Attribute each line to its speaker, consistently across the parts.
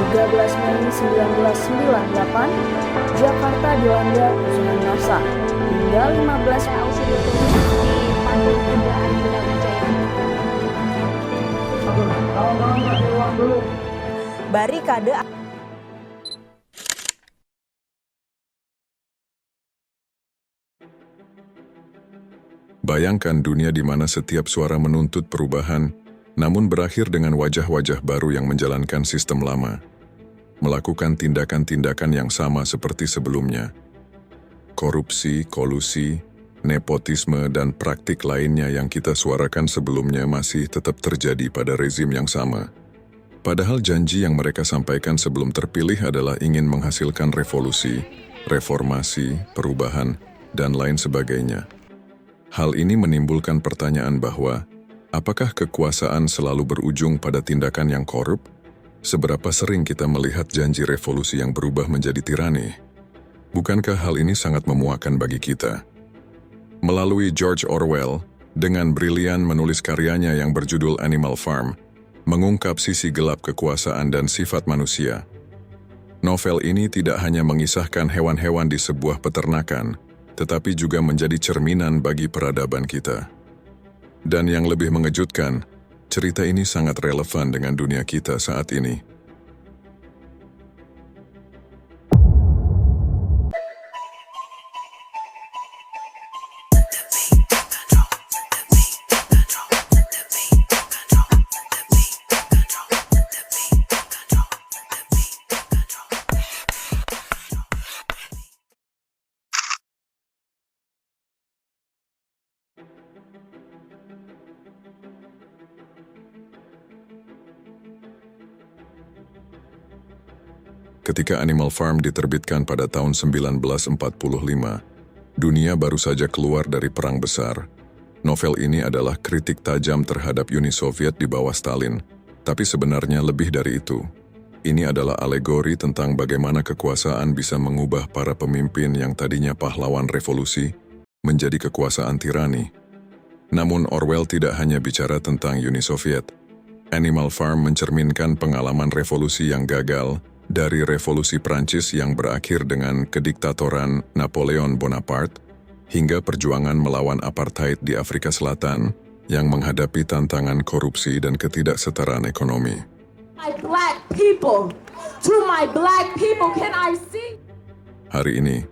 Speaker 1: 13 Mei 1998, Jakarta dilanda kerusuhan massa. Hingga 15
Speaker 2: Ausirius di Patung Kuda Arjuna Wijaya.
Speaker 1: barikade
Speaker 3: Bayangkan dunia di mana setiap suara menuntut perubahan, namun berakhir dengan wajah-wajah baru yang menjalankan sistem lama. Melakukan tindakan-tindakan yang sama seperti sebelumnya. Korupsi, kolusi, nepotisme, dan praktik lainnya yang kita suarakan sebelumnya masih tetap terjadi pada rezim yang sama. Padahal janji yang mereka sampaikan sebelum terpilih adalah ingin menghasilkan revolusi, reformasi, perubahan, dan lain sebagainya. Hal ini menimbulkan pertanyaan bahwa, apakah kekuasaan selalu berujung pada tindakan yang korup? Seberapa sering kita melihat janji revolusi yang berubah menjadi tirani? Bukankah hal ini sangat memuakkan bagi kita? Melalui George Orwell, dengan brilian menulis karyanya yang berjudul Animal Farm, mengungkap sisi gelap kekuasaan dan sifat manusia. Novel ini tidak hanya mengisahkan hewan-hewan di sebuah peternakan, tetapi juga menjadi cerminan bagi peradaban kita. Dan yang lebih mengejutkan, cerita ini sangat relevan dengan dunia kita saat ini. Ketika Animal Farm diterbitkan pada tahun 1945, dunia baru saja keluar dari perang besar. Novel ini adalah kritik tajam terhadap Uni Soviet di bawah Stalin, tapi sebenarnya lebih dari itu. Ini adalah alegori tentang bagaimana kekuasaan bisa mengubah para pemimpin yang tadinya pahlawan revolusi menjadi kekuasaan tirani. Namun Orwell tidak hanya bicara tentang Uni Soviet. Animal Farm mencerminkan pengalaman revolusi yang gagal, dari revolusi Prancis yang berakhir dengan kediktatoran Napoleon Bonaparte, hingga perjuangan melawan apartheid di Afrika Selatan yang menghadapi tantangan korupsi dan ketidaksetaraan ekonomi.
Speaker 4: My black people, to my black people, can I see?
Speaker 3: Hari ini,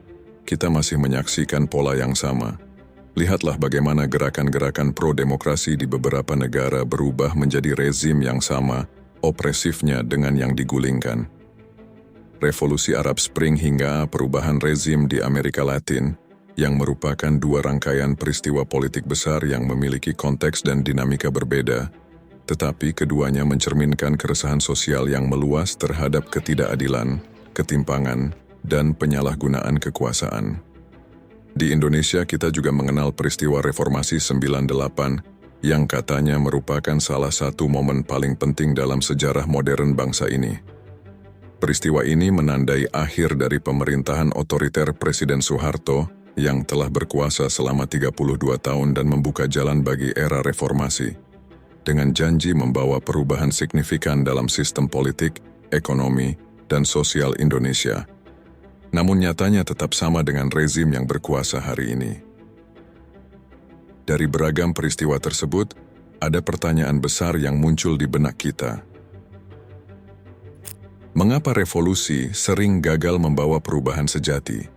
Speaker 3: kita masih menyaksikan pola yang sama. Lihatlah bagaimana gerakan-gerakan pro-demokrasi di beberapa negara berubah menjadi rezim yang sama, opresifnya dengan yang digulingkan. Revolusi Arab Spring hingga perubahan rezim di Amerika Latin, yang merupakan dua rangkaian peristiwa politik besar yang memiliki konteks dan dinamika berbeda, tetapi keduanya mencerminkan keresahan sosial yang meluas terhadap ketidakadilan, ketimpangan, dan penyalahgunaan kekuasaan. Di Indonesia kita juga mengenal peristiwa Reformasi 98, yang katanya merupakan salah satu momen paling penting dalam sejarah modern bangsa ini. Peristiwa ini menandai akhir dari pemerintahan otoriter Presiden Soeharto yang telah berkuasa selama 32 tahun dan membuka jalan bagi era reformasi, dengan janji membawa perubahan signifikan dalam sistem politik, ekonomi, dan sosial Indonesia. Namun nyatanya tetap sama dengan rezim yang berkuasa hari ini. Dari beragam peristiwa tersebut, ada pertanyaan besar yang muncul di benak kita. Mengapa revolusi sering gagal membawa perubahan sejati?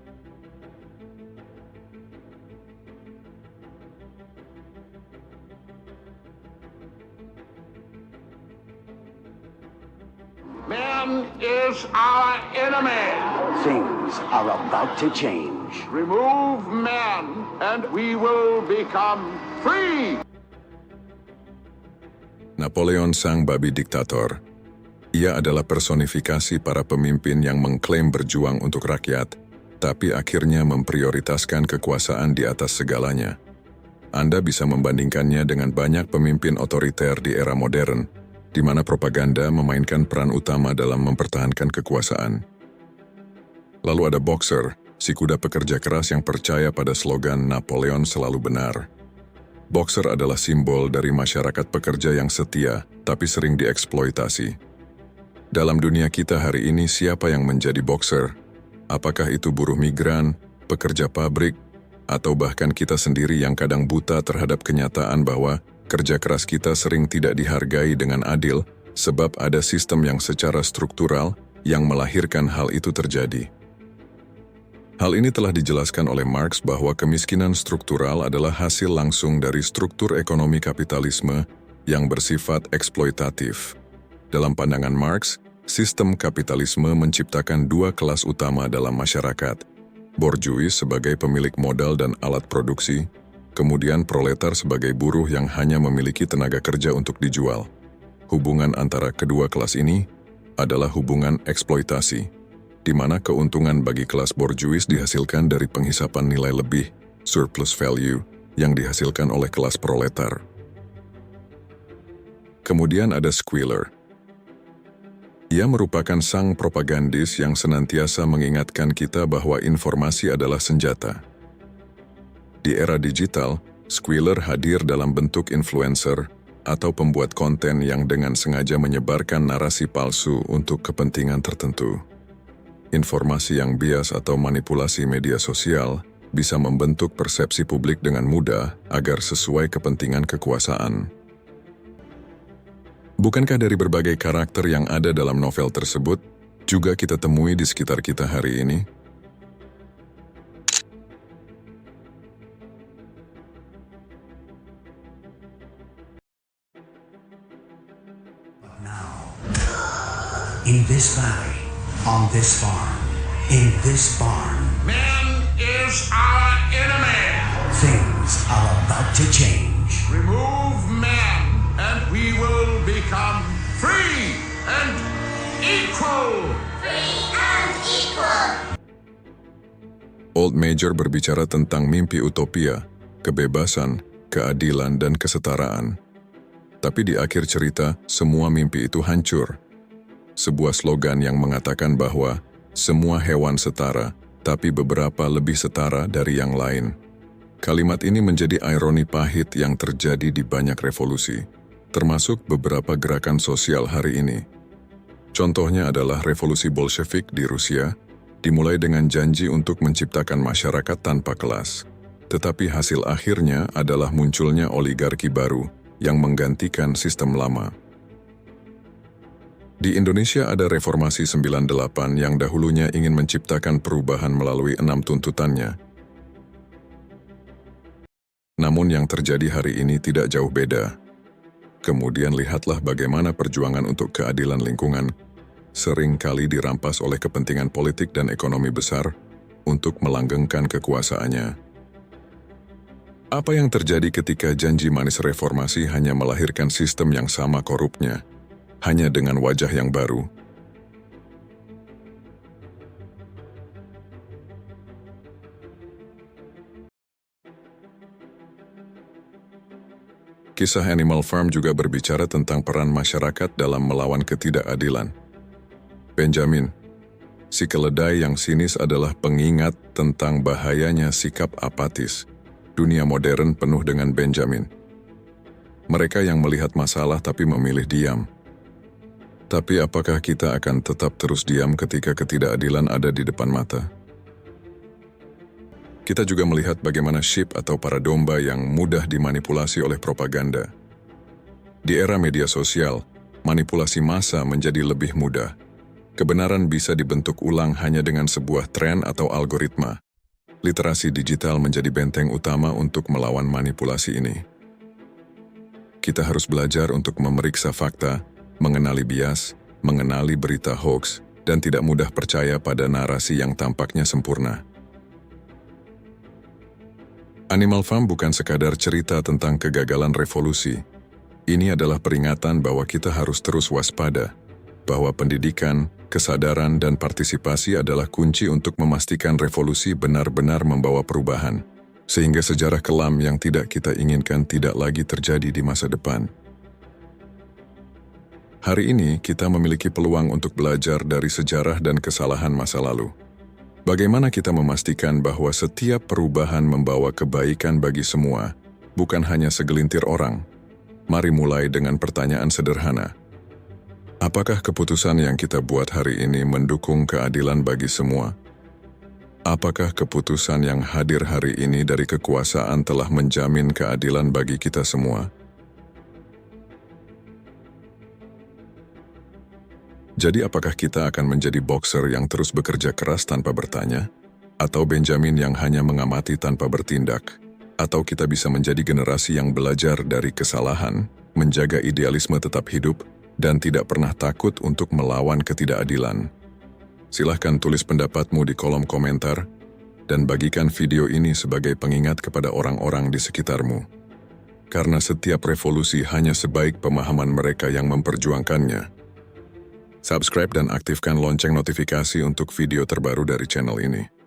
Speaker 5: Man is our enemy.
Speaker 6: Things are about to change.
Speaker 5: Remove man and we will become free.
Speaker 3: Napoleon sang babi diktator. Ia adalah personifikasi para pemimpin yang mengklaim berjuang untuk rakyat, tapi akhirnya memprioritaskan kekuasaan di atas segalanya. Anda bisa membandingkannya dengan banyak pemimpin otoriter di era modern, di mana propaganda memainkan peran utama dalam mempertahankan kekuasaan. Lalu ada Boxer, si kuda pekerja keras yang percaya pada slogan Napoleon selalu benar. Boxer adalah simbol dari masyarakat pekerja yang setia, tapi sering dieksploitasi. Dalam dunia kita hari ini, siapa yang menjadi boxer? Apakah itu buruh migran, pekerja pabrik, atau bahkan kita sendiri yang kadang buta terhadap kenyataan bahwa kerja keras kita sering tidak dihargai dengan adil sebab ada sistem yang secara struktural yang melahirkan hal itu terjadi. Hal ini telah dijelaskan oleh Marx bahwa kemiskinan struktural adalah hasil langsung dari struktur ekonomi kapitalisme yang bersifat eksploitatif. Dalam pandangan Marx, sistem kapitalisme menciptakan dua kelas utama dalam masyarakat. Borjuis sebagai pemilik modal dan alat produksi, kemudian proletar sebagai buruh yang hanya memiliki tenaga kerja untuk dijual. Hubungan antara kedua kelas ini adalah hubungan eksploitasi, di mana keuntungan bagi kelas borjuis dihasilkan dari penghisapan nilai lebih, surplus value, yang dihasilkan oleh kelas proletar. Kemudian ada Squealer. Ia merupakan sang propagandis yang senantiasa mengingatkan kita bahwa informasi adalah senjata. Di era digital, Squealer hadir dalam bentuk influencer atau pembuat konten yang dengan sengaja menyebarkan narasi palsu untuk kepentingan tertentu. Informasi yang bias atau manipulasi media sosial bisa membentuk persepsi publik dengan mudah agar sesuai kepentingan kekuasaan. Bukankah dari berbagai karakter yang ada dalam novel tersebut, juga kita temui di sekitar kita hari ini?
Speaker 6: In this valley, on this farm, in this barn,
Speaker 5: Man is our enemy.
Speaker 6: things are about to change.
Speaker 5: Remove man, and we will become free and equal.
Speaker 3: Old Major berbicara tentang mimpi utopia, kebebasan, keadilan, dan kesetaraan. Tapi di akhir cerita, semua mimpi itu hancur. Sebuah slogan yang mengatakan bahwa semua hewan setara, tapi beberapa lebih setara dari yang lain. Kalimat ini menjadi ironi pahit yang terjadi di banyak revolusi, termasuk beberapa gerakan sosial hari ini. Contohnya adalah revolusi Bolshevik di Rusia, dimulai dengan janji untuk menciptakan masyarakat tanpa kelas. Tetapi hasil akhirnya adalah munculnya oligarki baru yang menggantikan sistem lama. Di Indonesia ada reformasi 98 yang dahulunya ingin menciptakan perubahan melalui 6 tuntutannya. Namun yang terjadi hari ini tidak jauh beda. Kemudian lihatlah bagaimana perjuangan untuk keadilan lingkungan sering kali dirampas oleh kepentingan politik dan ekonomi besar untuk melanggengkan kekuasaannya. Apa yang terjadi ketika janji manis reformasi hanya melahirkan sistem yang sama korupnya, hanya dengan wajah yang baru? Kisah Animal Farm juga berbicara tentang peran masyarakat dalam melawan ketidakadilan. Benjamin, si keledai yang sinis, adalah pengingat tentang bahayanya sikap apatis. Dunia modern penuh dengan Benjamin. Mereka yang melihat masalah tapi memilih diam. Tapi apakah kita akan tetap terus diam ketika ketidakadilan ada di depan mata? Kita juga melihat bagaimana sheep atau para domba yang mudah dimanipulasi oleh propaganda. Di era media sosial, manipulasi massa menjadi lebih mudah. Kebenaran bisa dibentuk ulang hanya dengan sebuah tren atau algoritma. Literasi digital menjadi benteng utama untuk melawan manipulasi ini. Kita harus belajar untuk memeriksa fakta, mengenali bias, mengenali berita hoax, dan tidak mudah percaya pada narasi yang tampaknya sempurna. Animal Farm bukan sekadar cerita tentang kegagalan revolusi. Ini adalah peringatan bahwa kita harus terus waspada, bahwa pendidikan, kesadaran, dan partisipasi adalah kunci untuk memastikan revolusi benar-benar membawa perubahan, sehingga sejarah kelam yang tidak kita inginkan tidak lagi terjadi di masa depan. Hari ini kita memiliki peluang untuk belajar dari sejarah dan kesalahan masa lalu. Bagaimana kita memastikan bahwa setiap perubahan membawa kebaikan bagi semua, bukan hanya segelintir orang? Mari mulai dengan pertanyaan sederhana. Apakah keputusan yang kita buat hari ini mendukung keadilan bagi semua? Apakah keputusan yang hadir hari ini dari kekuasaan telah menjamin keadilan bagi kita semua? Jadi apakah kita akan menjadi boxer yang terus bekerja keras tanpa bertanya? Atau Benjamin yang hanya mengamati tanpa bertindak? Atau kita bisa menjadi generasi yang belajar dari kesalahan, menjaga idealisme tetap hidup, dan tidak pernah takut untuk melawan ketidakadilan? Silahkan tulis pendapatmu di kolom komentar, dan bagikan video ini sebagai pengingat kepada orang-orang di sekitarmu. Karena setiap revolusi hanya sebaik pemahaman mereka yang memperjuangkannya. Subscribe dan aktifkan lonceng notifikasi untuk video terbaru dari channel ini.